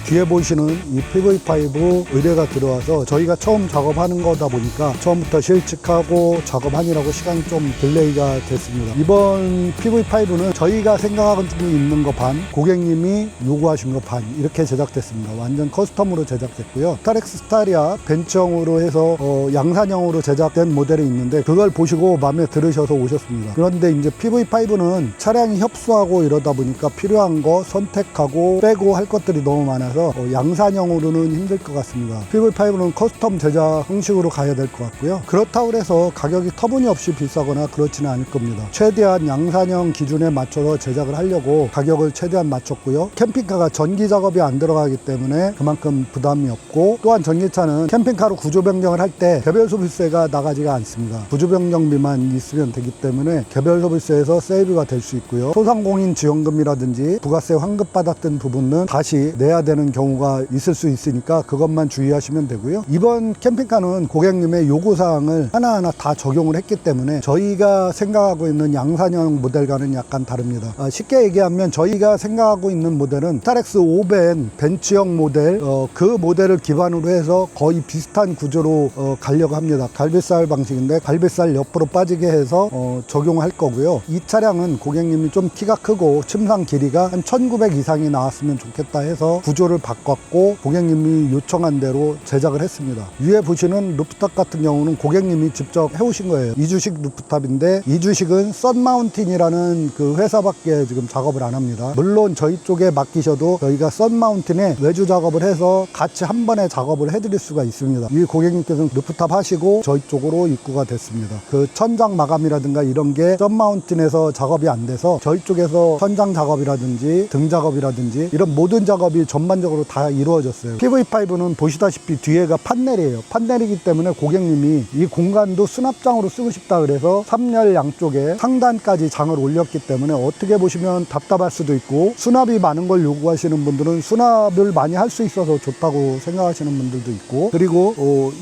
뒤에 보시는 이 PV5 의뢰가 들어와서 저희가 처음 작업하는 거다 보니까 처음부터 실측하고 작업하느라고 시간이 좀 딜레이가 됐습니다. 이번 PV5는 저희가 생각하고 있는 거 반, 고객님이 요구하신 거 반 이렇게 제작됐습니다. 완전 커스텀으로 제작됐고요. 스타렉스 스타리아 벤츠형으로 해서 양산형으로 제작된 모델이 있는데 그걸 보시고 마음에 들으셔서 오셨습니다. 그런데 이제 PV5는 차량이 협소하고 이러다 보니까 필요한 거 선택하고 빼고 할 것들이 너무 많아서 양산형으로는 힘들 것 같습니다. PV5는 커스텀 제작 형식으로 가야 될 것 같고요. 그렇다고 해서 가격이 터무니없이 비싸거나 그렇지는 않을 겁니다. 최대한 양산형 기준에 맞춰서 제작을 하려고 가격을 최대한 맞췄고요. 캠핑카가 전기 작업이 안 들어가기 때문에 그만큼 부담이 없고, 또한 전기차는 캠핑카로 구조 변경을 할 때 개별 소비세가 나가지가 않습니다. 구조 변경비만 있으면 되기 때문에 개별 소비세에서 세이브가 될 수 있고요. 소상공인 지원금이라든지 부가세 환급받았던 부분은 다시 내야 되는 경우가 있을 수 있으니까 그것만 주의하시면 되고요. 이번 캠핑카는 고객님의 요구사항을 하나하나 다 적용을 했기 때문에 저희가 생각하고 있는 양산형 모델과는 약간 다릅니다. 쉽게 얘기하면 저희가 생각하고 있는 모델은 스타렉스 5벤 벤츠형 모델, 그 모델을 기반으로 해서 거의 비슷한 구조로 가려고 합니다. 갈비살 방식인데 갈비살 옆으로 빠지게 해서 적용할 거고요. 이 차량은 고객님이 좀 키가 크고 침상 길이가 한 1900 이상이 나왔으면 좋겠다 해서 구조를 바꿨고 고객님이 요청한 대로 제작을 했습니다. 위에 보시는 루프탑 같은 경우는 고객님이 직접 해오신 거예요. 이주식 루프탑인데 이주식은 썬마운틴이라는 그 회사밖에 지금 작업을 안 합니다. 물론 저희 쪽에 맡기셔도 저희가 썬마운틴에 외주 작업을 해서 같이 한 번에 작업을 해드릴 수가 있습니다. 이 고객님께서는 루프탑 하시고 저희 쪽으로 입구가 됐습니다. 그 천장 마감이라든가 이런 게 썬마운틴에서 작업이 안 돼서 저희 쪽에서 천장 작업이라든지 등 작업이라든지 이런 모든 작업이 전반적으로 다 이루어졌어요. PV5는 보시다시피 뒤에가 판넬이에요. 판넬이기 때문에 고객님이 이 공간도 수납장으로 쓰고 싶다 그래서 3열 양쪽에 상단까지 장을 올렸기 때문에 어떻게 보시면 답답할 수도 있고, 수납이 많은 걸 요구하시는 분들은 수납을 많이 할 수 있어서 좋다고 생각하시는 분들도 있고, 그리고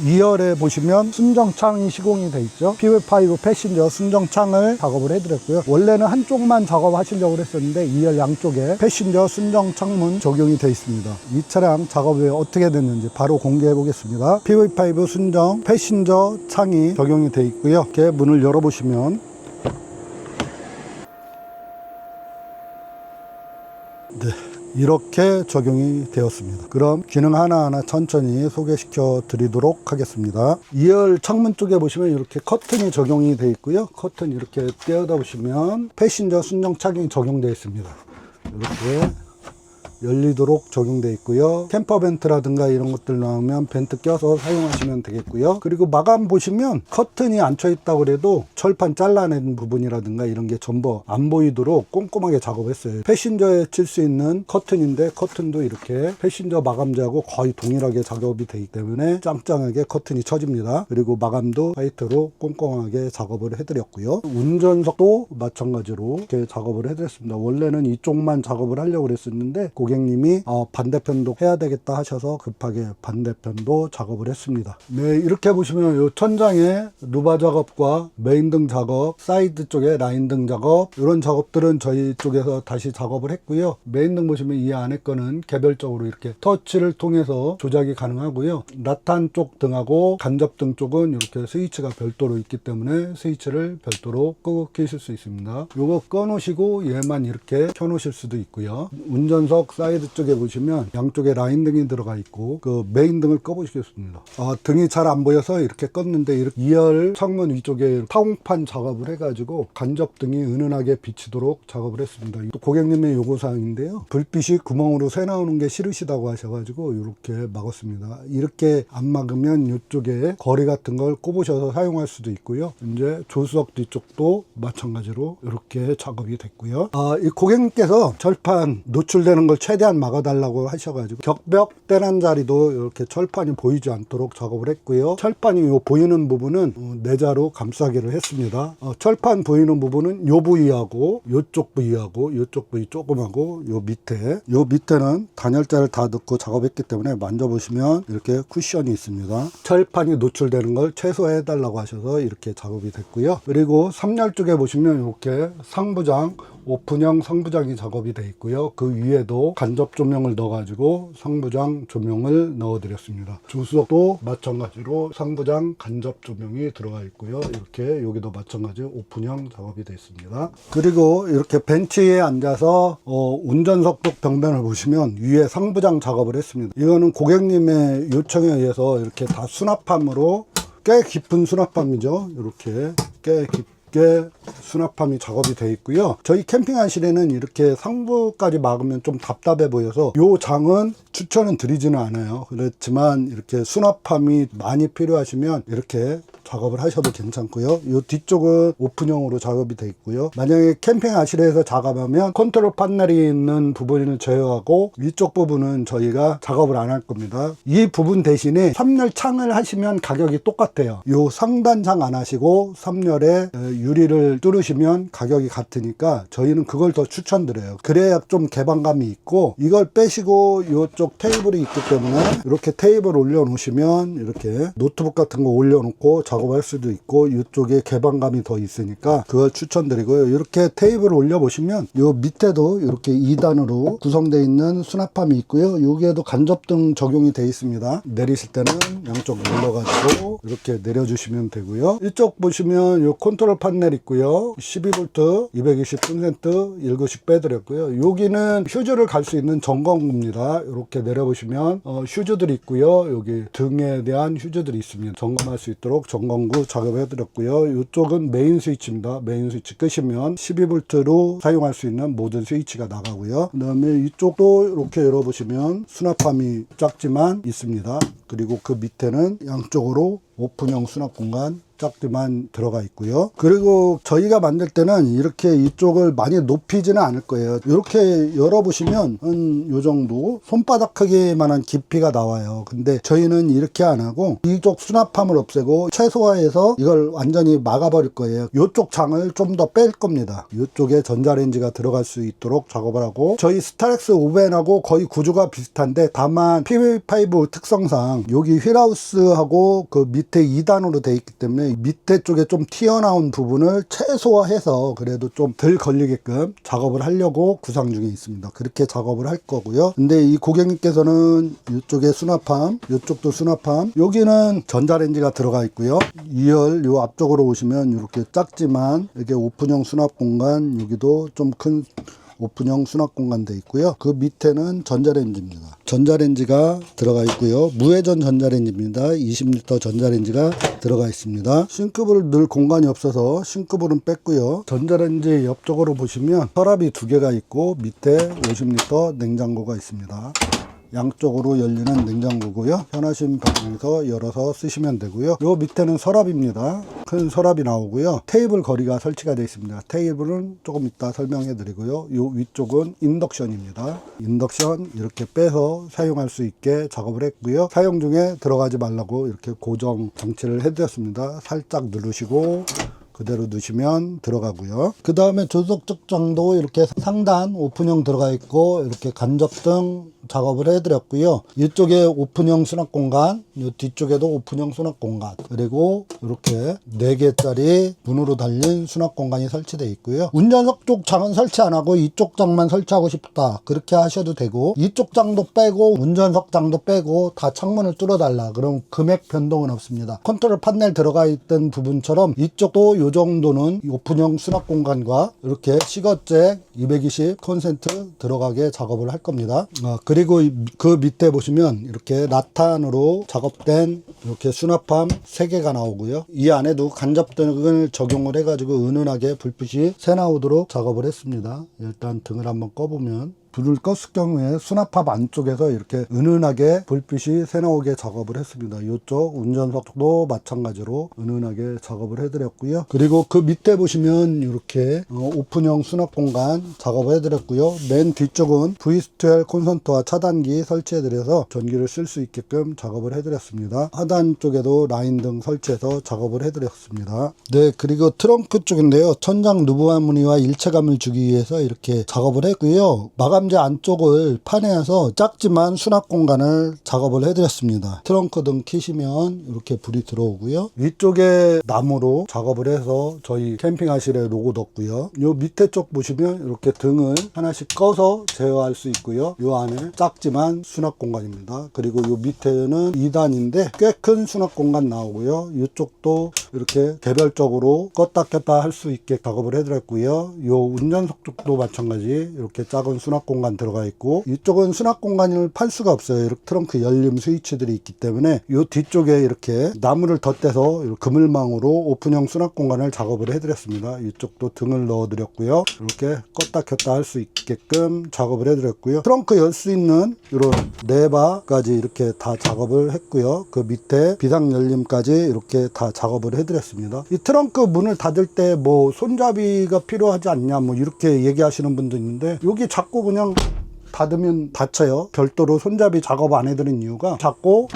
2열에 보시면 순정창이 시공이 돼 있죠. PV5 패신저 순정창을 작업을 해드렸고요. 원래는 한쪽만 작업하시려고 했었는데 2열 양쪽에 패신저 순정 창문 적용이 되어 있습니다. 이 차량 작업이 어떻게 됐는지 바로 공개해 보겠습니다. PV5 순정 패신저 창이 적용이 되어 있고요. 이렇게 문을 열어보시면 네, 이렇게 적용이 되었습니다. 그럼 기능 하나하나 천천히 소개시켜 드리도록 하겠습니다. 2열 창문 쪽에 보시면 이렇게 커튼이 적용이 되어 있고요. 커튼 이렇게 떼어다 보시면 패신저 순정 창이 적용되어 있습니다. 이렇게 열리도록 적용되어 있고요. 캠퍼 벤트라든가 이런 것들 나오면 벤트 껴서 사용하시면 되겠고요. 그리고 마감 보시면 커튼이 안쳐 있다고 그래도 철판 잘라낸 부분이라든가 이런 게 전부 안 보이도록 꼼꼼하게 작업했어요. 패신저에 칠 수 있는 커튼인데 커튼도 이렇게 패신저 마감재하고 거의 동일하게 작업이 되기 때문에 짱짱하게 커튼이 쳐집니다. 그리고 마감도 화이트로 꼼꼼하게 작업을 해드렸고요. 운전석도 마찬가지로 이렇게 작업을 해드렸습니다. 원래는 이쪽만 작업을 하려고 그랬었는데 고객님이 반대편도 해야 되겠다 하셔서 급하게 반대편도 작업을 했습니다. 네, 이렇게 보시면 이 천장에 루바 작업과 메인등 작업, 사이드 쪽에 라인등 작업, 이런 작업들은 저희 쪽에서 다시 작업을 했고요. 메인등 보시면 이 안에 거는 개별적으로 이렇게 터치를 통해서 조작이 가능하고요. 나탄 쪽 등하고 간접등 쪽은 이렇게 스위치가 별도로 있기 때문에 스위치를 별도로 끄고 켜실 수 있습니다. 요거 꺼 놓으시고 얘만 이렇게 켜 놓으실 수도 있고요. 운전석 사이드 쪽에 보시면 양쪽에 라인 등이 들어가 있고 그 메인 등을 꺼 보시겠습니다. 등이 잘 안 보여서 이렇게 껐는데 이렇게 2열 창문 위쪽에 타공판 작업을 해가지고 간접 등이 은은하게 비치도록 작업을 했습니다. 또 고객님의 요구사항인데요, 불빛이 구멍으로 새 나오는 게 싫으시다고 하셔가지고 이렇게 막았습니다. 이렇게 안 막으면 이쪽에 거리 같은 걸 꼽으셔서 사용할 수도 있고요. 이제 조수석 뒤쪽도 마찬가지로 이렇게 작업이 됐고요. 이 고객님께서 절판 노출되는 걸 최대한 막아달라고 하셔가지고 격벽 떼난 자리도 이렇게 철판이 보이지 않도록 작업을 했고요. 철판이 요 보이는 부분은 내자로 감싸기를 했습니다. 철판 보이는 부분은 요 부위하고 요쪽 부위하고 요쪽 부위 조금하고 요 밑에는 단열재를 다 넣고 작업했기 때문에 만져보시면 이렇게 쿠션이 있습니다. 철판이 노출되는 걸 최소화해 달라고 하셔서 이렇게 작업이 됐고요. 그리고 3열 쪽에 보시면 이렇게 상부장 오픈형 상부장이 작업이 되어 있고요. 그 위에도 간접 조명을 넣어가지고 상부장 조명을 넣어드렸습니다. 조수석도 마찬가지로 상부장 간접 조명이 들어가 있고요. 이렇게 여기도 마찬가지 오픈형 작업이 되어 있습니다. 그리고 이렇게 벤치에 앉아서 운전석 쪽 벽면을 보시면 위에 상부장 작업을 했습니다. 이거는 고객님의 요청에 의해서 이렇게 다 수납함으로 꽤 깊은 수납함이죠. 이렇게 꽤 깊게 수납함이 작업이 되어 있고요. 저희 캠핑하실에는 이렇게 상부까지 막으면 좀 답답해 보여서 요 장은 추천은 드리지는 않아요. 그렇지만 이렇게 수납함이 많이 필요하시면 이렇게 작업을 하셔도 괜찮고요. 이 뒤쪽은 오픈형으로 작업이 되어 있고요. 만약에 캠핑 아실에서 작업하면 컨트롤 판넬이 있는 부분을 제어하고 위쪽 부분은 저희가 작업을 안 할 겁니다. 이 부분 대신에 3열 창을 하시면 가격이 똑같아요. 이 상단창 안 하시고 3열에 유리를 뚫으시면 가격이 같으니까 저희는 그걸 더 추천드려요. 그래야 좀 개방감이 있고, 이걸 빼시고 이쪽 테이블이 있기 때문에 이렇게 테이블 올려 놓으시면 이렇게 노트북 같은 거 올려 놓고 작업할 수도 있고, 이쪽에 개방감이 더 있으니까 그걸 추천드리고요. 이렇게 테이블 올려 보시면 요 밑에도 이렇게 2단으로 구성되어 있는 수납함이 있고요. 여기에도 간접등 적용이 되어 있습니다. 내리실 때는 양쪽 눌러가지고 이렇게 내려주시면 되고요. 이쪽 보시면 요 컨트롤 판넬 있고요. 12V 220V 1구씩 빼드렸고요. 여기는 휴즈를 갈 수 있는 점검구입니다. 이렇게 내려보시면 휴즈들이 있고요. 여기 등에 대한 휴즈들이 있습니다. 점검할 수 있도록 점검구 작업해드렸고요. 이쪽은 메인 스위치입니다. 메인 스위치 끄시면 12V로 사용할 수 있는 모든 스위치가 나가고요. 그 다음에 이쪽도 이렇게 열어보시면 수납함이 작지만 있습니다. 그리고 그 밑에는 양쪽으로 오픈형 수납 공간 작지만 들어가 있고요. 그리고 저희가 만들 때는 이렇게 이쪽을 많이 높이지는 않을 거예요. 이렇게 열어보시면 한 요 정도 손바닥 크기만한 깊이가 나와요. 근데 저희는 이렇게 안 하고 이쪽 수납함을 없애고 최소화해서 이걸 완전히 막아버릴 거예요. 이쪽 장을 좀 더 뺄 겁니다. 이쪽에 전자레인지가 들어갈 수 있도록 작업을 하고, 저희 스타렉스 오벤하고 거의 구조가 비슷한데 다만 PV5 특성상 여기 휠하우스하고 그 밑에 2단으로 되어 있기 때문에 밑에 쪽에 좀 튀어나온 부분을 최소화해서 그래도 좀 덜 걸리게끔 작업을 하려고 구상 중에 있습니다. 그렇게 작업을 할 거고요. 근데 이 고객님께서는 이쪽에 수납함, 이쪽도 수납함, 여기는 전자레인지가 들어가 있고요. 2열 요 앞쪽으로 오시면 이렇게 작지만 이렇게 오픈형 수납 공간, 여기도 좀 큰 오픈형 수납 공간 돼 있고요. 그 밑에는 전자레인지입니다. 전자레인지가 들어가 있고요. 무회전 전자레인지입니다. 20L 전자레인지가 들어가 있습니다. 싱크볼을 넣을 공간이 없어서 싱크볼은 뺐고요. 전자레인지 옆쪽으로 보시면 서랍이 2개가 있고 밑에 50L 냉장고가 있습니다. 양쪽으로 열리는 냉장고고요. 편하신 방향에서 열어서 쓰시면 되고요. 요 밑에는 서랍입니다. 큰 서랍이 나오고요. 테이블 거리가 설치가 되어 있습니다. 테이블은 조금 이따 설명해 드리고요. 요 위쪽은 인덕션입니다. 인덕션 이렇게 빼서 사용할 수 있게 작업을 했고요. 사용 중에 들어가지 말라고 이렇게 고정 장치를 해드렸습니다. 살짝 누르시고 그대로 넣으시면 들어가고요. 그 다음에 조수석 쪽장도 이렇게 상단 오픈형 들어가 있고 이렇게 간접등 작업을 해드렸고요. 이쪽에 오픈형 수납 공간, 이 뒤쪽에도 오픈형 수납 공간, 그리고 이렇게 4개짜리 문으로 달린 수납 공간이 설치되어 있고요. 운전석 쪽 장은 설치 안 하고 이쪽 장만 설치하고 싶다, 그렇게 하셔도 되고, 이쪽 장도 빼고 운전석 장도 빼고 다 창문을 뚫어달라, 그럼 금액 변동은 없습니다. 컨트롤 판넬 들어가 있던 부분처럼 이쪽도 이 정도는 오픈형 수납 공간과 이렇게 시거잭 220 콘센트 들어가게 작업을 할 겁니다. 그리고 그 밑에 보시면 이렇게 라탄으로 작업된 이렇게 수납함 3개가 나오고요. 이 안에도 간접등을 적용을 해가지고 은은하게 불빛이 새 나오도록 작업을 했습니다. 일단 등을 한번 꺼보면 불을 껐을 경우에 수납함 안쪽에서 이렇게 은은하게 불빛이 새나오게 작업을 했습니다. 이쪽 운전석도 마찬가지로 은은하게 작업을 해드렸고요. 그리고 그 밑에 보시면 이렇게 오픈형 수납 공간 작업을 해드렸고요. 맨 뒤쪽은 V12 콘센트와 차단기 설치해드려서 전기를 쓸 수 있게끔 작업을 해드렸습니다. 하단 쪽에도 라인등 설치해서 작업을 해드렸습니다. 네, 그리고 트렁크 쪽인데요. 천장 누부화 무늬와 일체감을 주기 위해서 이렇게 작업을 했고요. 마감 내감재 안쪽을 파내어서 작지만 수납 공간을 작업을 해드렸습니다. 트렁크 등 키시면 이렇게 불이 들어오고요. 위쪽에 나무로 작업을 해서 저희 캠핑하실에 로고 뒀고요. 요 밑에 쪽 보시면 이렇게 등을 하나씩 꺼서 제어할 수 있고요. 요 안에 작지만 수납 공간입니다. 그리고 요 밑에는 2단인데 꽤 큰 수납 공간 나오고요. 이쪽도 이렇게 개별적으로 껐다 켰다 할 수 있게 작업을 해드렸고요. 요 운전석 쪽도 마찬가지 이렇게 작은 수납 공간 들어가 있고, 이쪽은 수납 공간을 팔 수가 없어요. 이렇게 트렁크 열림 스위치들이 있기 때문에 요 뒤쪽에 이렇게 나무를 덧대서 그물망으로 오픈형 수납 공간을 작업을 해드렸습니다. 이쪽도 등을 넣어드렸고요. 이렇게 껐다 켰다 할 수 있게끔 작업을 해드렸고요. 트렁크 열 수 있는 이런 레바까지 이렇게 다 작업을 했고요. 그 밑에 비상 열림까지 이렇게 다 작업을 해드렸습니다. 이 트렁크 문을 닫을 때 뭐 손잡이가 필요하지 않냐 뭐 이렇게 얘기하시는 분도 있는데, 여기 자꾸 그냥 닫으면 닫혀요. 별도로 손잡이 작업 안 해드린 이유가 자꾸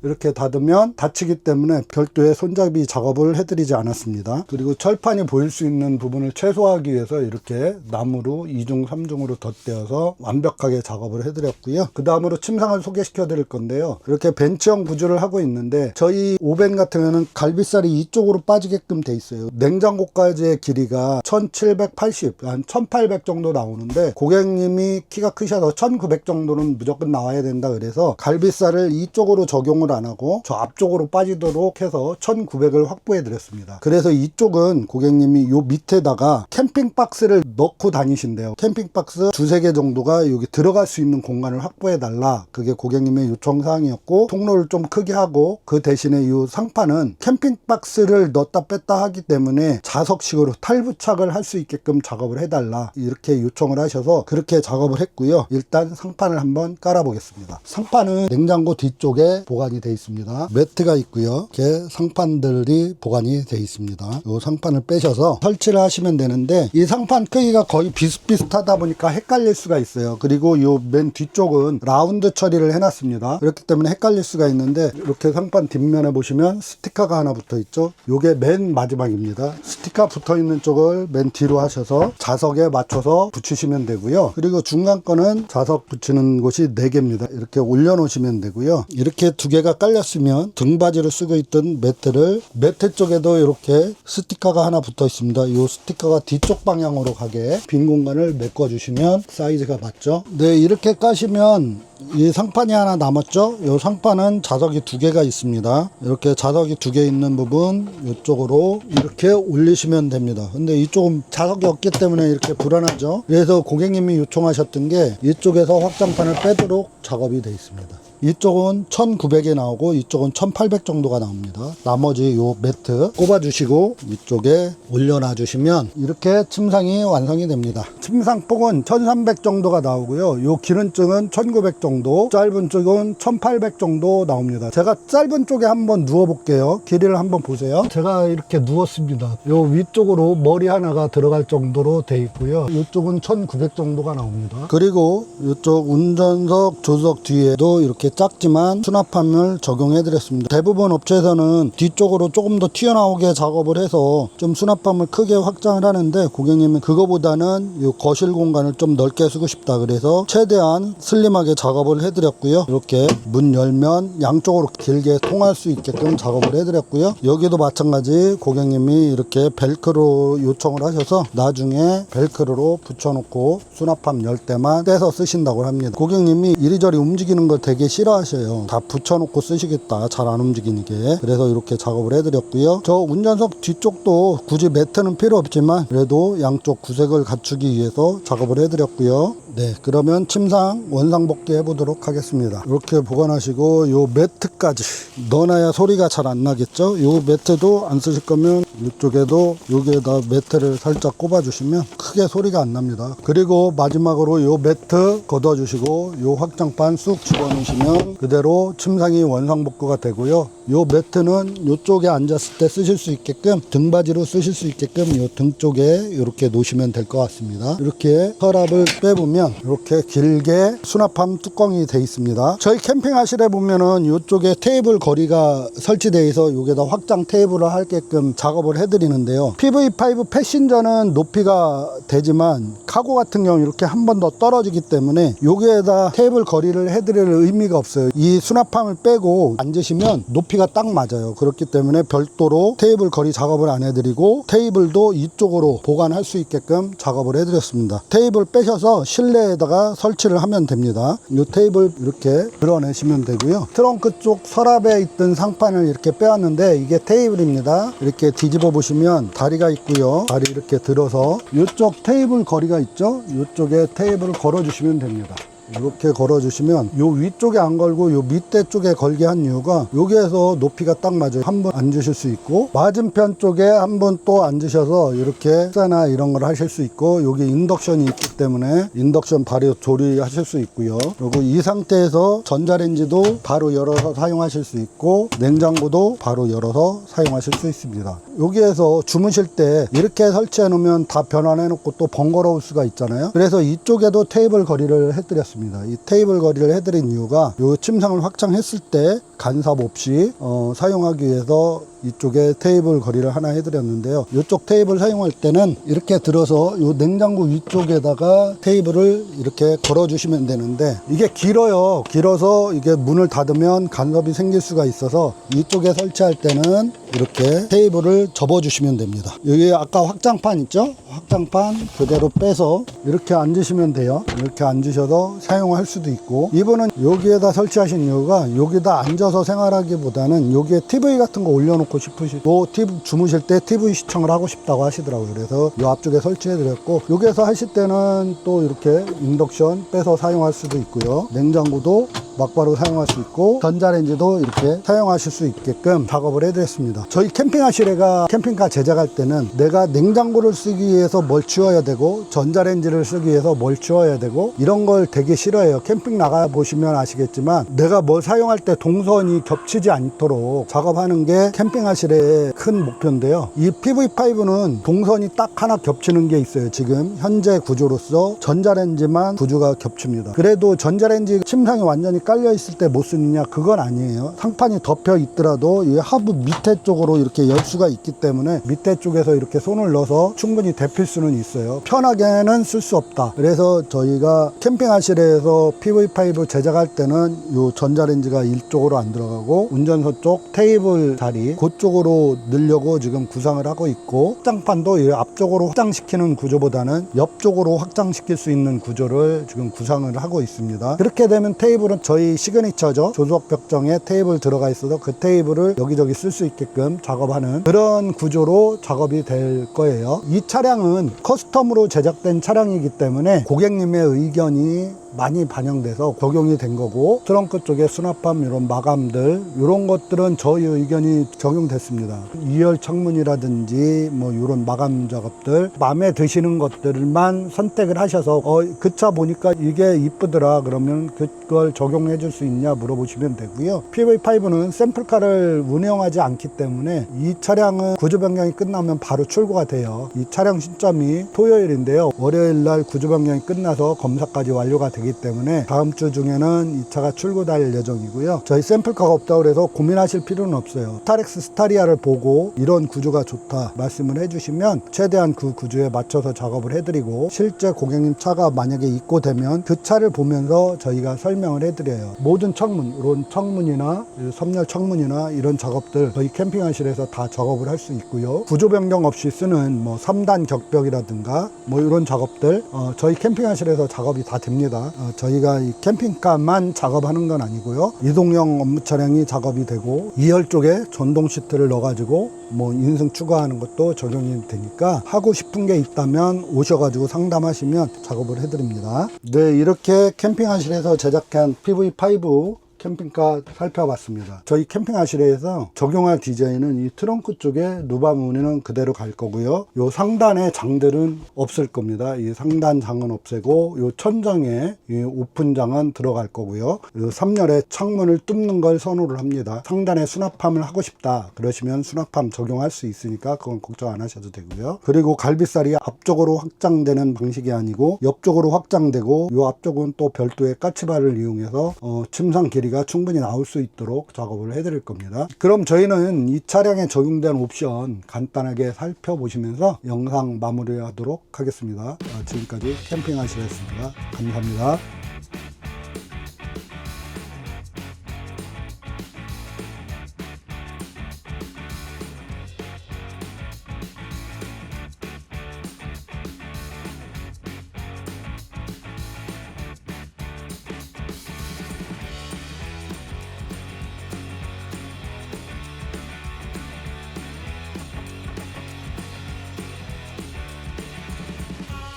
이렇게 닫으면 닫히기 때문에 별도의 손잡이 작업을 해드리지 않았습니다. 그리고 철판이 보일 수 있는 부분을 최소화하기 위해서 이렇게 나무로 2중 3중으로 덧대어서 완벽하게 작업을 해드렸고요. 그 다음으로 침상을 소개시켜 드릴 건데요. 이렇게 벤치형 구조를 하고 있는데, 저희 오벤 같은 경우는 갈비살이 이쪽으로 빠지게끔 돼 있어요. 냉장고까지의 길이가 1780, 한 1800 정도 나오는데, 고객님이 키가 크셔서 1900 정도는 무조건 나와야 된다 그래서 갈비살을 이쪽으로 적용을 안 하고 저 앞쪽으로 빠지도록 해서 1900을 확보해 드렸습니다. 그래서 이쪽은 고객님이 요 밑에다가 캠핑박스를 넣고 다니신대요. 캠핑박스 두세 개 정도가 여기 들어갈 수 있는 공간을 확보해 달라, 그게 고객님의 요청사항이었고, 통로를 좀 크게 하고 그 대신에 이 상판은 캠핑박스를 넣었다 뺐다 하기 때문에 자석식으로 탈부착을 할 수 있게끔 작업을 해달라, 이렇게 요청을 하셔서 그렇게 작업을 했고요. 일단 상판을 한번 깔아 보겠습니다. 상판은 냉장고 뒤쪽에 보관이 되어 있습니다. 매트가 있고요. 이렇게 상판들이 보관이 되어 있습니다. 이 상판을 빼셔서 설치를 하시면 되는데, 이 상판 크기가 거의 비슷비슷하다 보니까 헷갈릴 수가 있어요. 그리고 이 맨 뒤쪽은 라운드 처리를 해놨습니다. 그렇기 때문에 헷갈릴 수가 있는데, 이렇게 상판 뒷면에 보시면 스티커가 하나 붙어 있죠. 이게 맨 마지막입니다. 스티커 붙어 있는 쪽을 맨 뒤로 하셔서 자석에 맞춰서 붙이시면 되고요. 그리고 중간 거는 자석 붙이는 곳이 4개입니다. 이렇게 올려 놓으시면 되고요. 이렇게 두 개가 깔렸으면 등받이를 쓰고 있던 매트 쪽에도 이렇게 스티커가 하나 붙어 있습니다. 이 스티커가 뒤쪽 방향으로 가게 빈 공간을 메꿔 주시면 사이즈가 맞죠. 네, 이렇게 까시면 이 상판이 하나 남았죠. 이 상판은 자석이 2개가 있습니다. 이렇게 자석이 2개 있는 부분 이쪽으로 이렇게 올리시면 됩니다. 근데 이쪽은 자석이 없기 때문에 이렇게 불안하죠. 그래서 고객님이 요청하셨던 게 이쪽에서 확장판을 빼도록 작업이 되어 있습니다. 이쪽은 1900에 나오고 이쪽은 1800 정도가 나옵니다. 나머지 요 매트 꼽아주시고 이쪽에 올려놔 주시면 이렇게 침상이 완성이 됩니다. 침상폭은 1300 정도가 나오고요. 요 기른증은 1900 정도, 짧은 쪽은 1800 정도 나옵니다. 제가 짧은 쪽에 한번 누워 볼게요. 길이를 한번 보세요. 제가 이렇게 누웠습니다. 요 위쪽으로 머리 하나가 들어갈 정도로 돼 있고요. 이쪽은 1900 정도가 나옵니다. 그리고 이쪽 운전석 조수석 뒤에도 이렇게 작지만 수납함을 적용해 드렸습니다. 대부분 업체에서는 뒤쪽으로 조금 더 튀어나오게 작업을 해서 좀 수납함을 크게 확장을 하는데, 고객님은 그거보다는 이 거실 공간을 좀 넓게 쓰고 싶다 그래서 최대한 슬림하게 작업을 해 드렸고요. 이렇게 문 열면 양쪽으로 길게 통할 수 있게끔 작업을 해 드렸고요. 여기도 마찬가지 고객님이 이렇게 벨크로 요청을 하셔서 나중에 벨크로로 붙여놓고 수납함 열 때만 떼서 쓰신다고 합니다. 고객님이 이리저리 움직이는 걸 되게 싫어하셔요. 다 붙여놓고 쓰시겠다, 잘 안 움직이니까. 그래서 이렇게 작업을 해드렸고요. 저 운전석 뒤쪽도 굳이 매트는 필요 없지만 그래도 양쪽 구색을 갖추기 위해서 작업을 해드렸고요. 네, 그러면 침상 원상복귀 해보도록 하겠습니다. 이렇게 보관하시고 요 매트까지 넣어놔야 소리가 잘 안 나겠죠. 요 매트도 안 쓰실 거면 이쪽에도 여기에다 매트를 살짝 꼽아주시면 크게 소리가 안 납니다. 그리고 마지막으로 요 매트 걷어주시고 요 확장판 쑥 집어넣으시면 누르시면 그대로 침상이 원상복구가 되고요. 요 매트는 이쪽에 앉았을 때 쓰실 수 있게끔 등받이로 쓰실 수 있게끔 요 등 쪽에 이렇게 놓으시면 될 것 같습니다. 이렇게 서랍을 빼보면 이렇게 길게 수납함 뚜껑이 되어 있습니다. 저희 캠핑하실에 보면은 이쪽에 테이블 거리가 설치되어 있어 여기다 확장 테이블을 하게끔 작업을 해드리는데요. PV5 패신저는 높이가 되지만 카고 같은 경우 이렇게 한 번 더 떨어지기 때문에 여기에다 테이블 거리를 해드릴 의미가 없어요. 이 수납함을 빼고 앉으시면 높이가 딱 맞아요. 그렇기 때문에 별도로 테이블 거리 작업을 안 해드리고 테이블도 이쪽으로 보관할 수 있게끔 작업을 해드렸습니다. 테이블 빼셔서 실내에다가 설치를 하면 됩니다. 이 테이블 이렇게 드러내시면 되고요. 트렁크 쪽 서랍에 있던 상판을 이렇게 빼왔는데 이게 테이블입니다. 이렇게 뒤집어 보시면 다리가 있고요. 다리 이렇게 들어서 이쪽 테이블 거리가 있죠. 이쪽에 테이블을 걸어 주시면 됩니다. 이렇게 걸어주시면 요 위쪽에 안 걸고 요 밑에 쪽에 걸게 한 이유가 여기에서 높이가 딱 맞아요. 한 번 앉으실 수 있고 맞은편 쪽에 한 번 또 앉으셔서 이렇게 식사나 이런 걸 하실 수 있고 여기 인덕션이 있기 때문에 인덕션 바로 조리하실 수 있고요. 그리고 이 상태에서 전자레인지도 바로 열어서 사용하실 수 있고 냉장고도 바로 열어서 사용하실 수 있습니다. 여기에서 주무실 때 이렇게 설치해 놓으면 다 변환해 놓고 또 번거로울 수가 있잖아요. 그래서 이쪽에도 테이블 거리를 해드렸습니다. 이 테이블 거리를 해드린 이유가 이 침상을 확장했을 때 간섭 없이 사용하기 위해서 이쪽에 테이블 거리를 하나 해드렸는데요. 이쪽 테이블 사용할 때는 이렇게 들어서 이 냉장고 위쪽에다가 테이블을 이렇게 걸어 주시면 되는데 이게 길어요. 길어서 이게 문을 닫으면 간섭이 생길 수가 있어서 이쪽에 설치할 때는 이렇게 테이블을 접어 주시면 됩니다. 여기 아까 확장판 있죠? 확장판 그대로 빼서 이렇게 앉으시면 돼요. 이렇게 앉으셔서 사용할 수도 있고 이분은 여기에다 설치하신 이유가 여기다 앉아서 생활하기보다는 여기에 TV 같은 거 올려놓고 싶으시고 주무실 때 TV 시청을 하고 싶다고 하시더라고요. 그래서 이 앞쪽에 설치해 드렸고 여기에서 하실 때는 또 이렇게 인덕션 빼서 사용할 수도 있고요. 냉장고도 막바로 사용할 수 있고 전자레인지도 이렇게 사용하실 수 있게끔 작업을 해드렸습니다. 저희 캠핑하실에가 캠핑카 제작할 때는 내가 냉장고를 쓰기 위해서 뭘 치워야 되고 전자레인지를 쓰기 위해서 뭘 치워야 되고 이런 걸 되게 싫어해요. 캠핑 나가 보시면 아시겠지만 내가 뭘 사용할 때 동선이 겹치지 않도록 작업하는 게 캠핑하실의 큰 목표인데요. 이 PV5는 동선이 딱 하나 겹치는 게 있어요. 지금 현재 구조로서 전자레인지만 구조가 겹칩니다. 그래도 전자레인지 침상이 완전히 깔려 있을 때 못 쓰느냐 그건 아니에요. 상판이 덮여 있더라도 이 하부 밑에 쪽으로 이렇게 열 수가 있기 때문에 밑에 쪽에서 이렇게 손을 넣어서 충분히 데필 수는 있어요. 편하게는 쓸 수 없다. 그래서 저희가 캠핑하실에서 PV5 제작할 때는 이 전자레인지가 이쪽으로 안 들어가고 운전석 쪽 테이블 자리 그쪽으로 넣으려고 지금 구상을 하고 있고 확장판도 이 앞쪽으로 확장시키는 구조보다는 옆쪽으로 확장시킬 수 있는 구조를 지금 구상을 하고 있습니다. 그렇게 되면 테이블은 저희 시그니처죠. 조수석벽정에 테이블 들어가 있어서 그 테이블을 여기저기 쓸 수 있게끔 작업하는 그런 구조로 작업이 될 거예요. 이 차량은 커스텀으로 제작된 차량이기 때문에 고객님의 의견이 많이 반영돼서 적용이 된 거고 트렁크 쪽에 수납함 이런 마감들 이런 것들은 저희 의견이 적용됐습니다. 2열 창문이라든지 뭐 이런 마감 작업들 마음에 드시는 것들만 선택을 하셔서 그 차 보니까 이게 이쁘더라 그러면 그걸 적용해 줄 수 있냐 물어보시면 되고요. PV5는 샘플카를 운영하지 않기 때문에 이 차량은 구조 변경이 끝나면 바로 출고가 돼요. 이 차량 시점이 토요일인데요. 월요일 날 구조 변경이 끝나서 검사까지 완료가 되기 때문에 다음 주 중에는 이 차가 출고될 예정이고요. 저희 샘플카가 없다고 해서 고민하실 필요는 없어요. 스타렉스 스타리아를 보고 이런 구조가 좋다 말씀을 해주시면 최대한 그 구조에 맞춰서 작업을 해드리고 실제 고객님 차가 만약에 입고되면 그 차를 보면서 저희가 설명을 해드려요. 모든 창문, 이런 창문이나 섬열 창문이나 이런 작업들 저희 캠핑하실에서 다 작업을 할 수 있고요. 구조 변경 없이 쓰는 뭐 3단 격벽이라든가 뭐 이런 작업들 저희 캠핑하실에서 작업이 다 됩니다. 저희가 이 캠핑카만 작업하는 건 아니고요. 이동형 업무 차량이 작업이 되고 2열 쪽에 전동 시트를 넣어가지고 뭐 인승 추가하는 것도 적용이 되니까 하고 싶은 게 있다면 오셔가지고 상담하시면 작업을 해드립니다. 네, 이렇게 캠핑하실에서 제작한 PV5 캠핑카 살펴봤습니다. 저희 캠핑하실에서 적용할 디자인은 이 트렁크 쪽에 누바 무늬는 그대로 갈 거고요. 요 상단의 장들은 없을 겁니다. 이 상단 장은 없애고 요 천장에 이 오픈장은 들어갈 거고요. 요 3열에 창문을 뚫는 걸 선호를 합니다. 상단에 수납함을 하고 싶다 그러시면 수납함 적용할 수 있으니까 그건 걱정 안 하셔도 되고요. 그리고 갈비살이 앞쪽으로 확장되는 방식이 아니고 옆쪽으로 확장되고 요 앞쪽은 또 별도의 까치발을 이용해서 침상 길이가 충분히 나올 수 있도록 작업을 해 드릴 겁니다. 그럼 저희는 이 차량에 적용된 옵션 간단하게 살펴보시면서 영상 마무리하도록 하겠습니다. 지금까지 캠핑하시겠습니다. 감사합니다.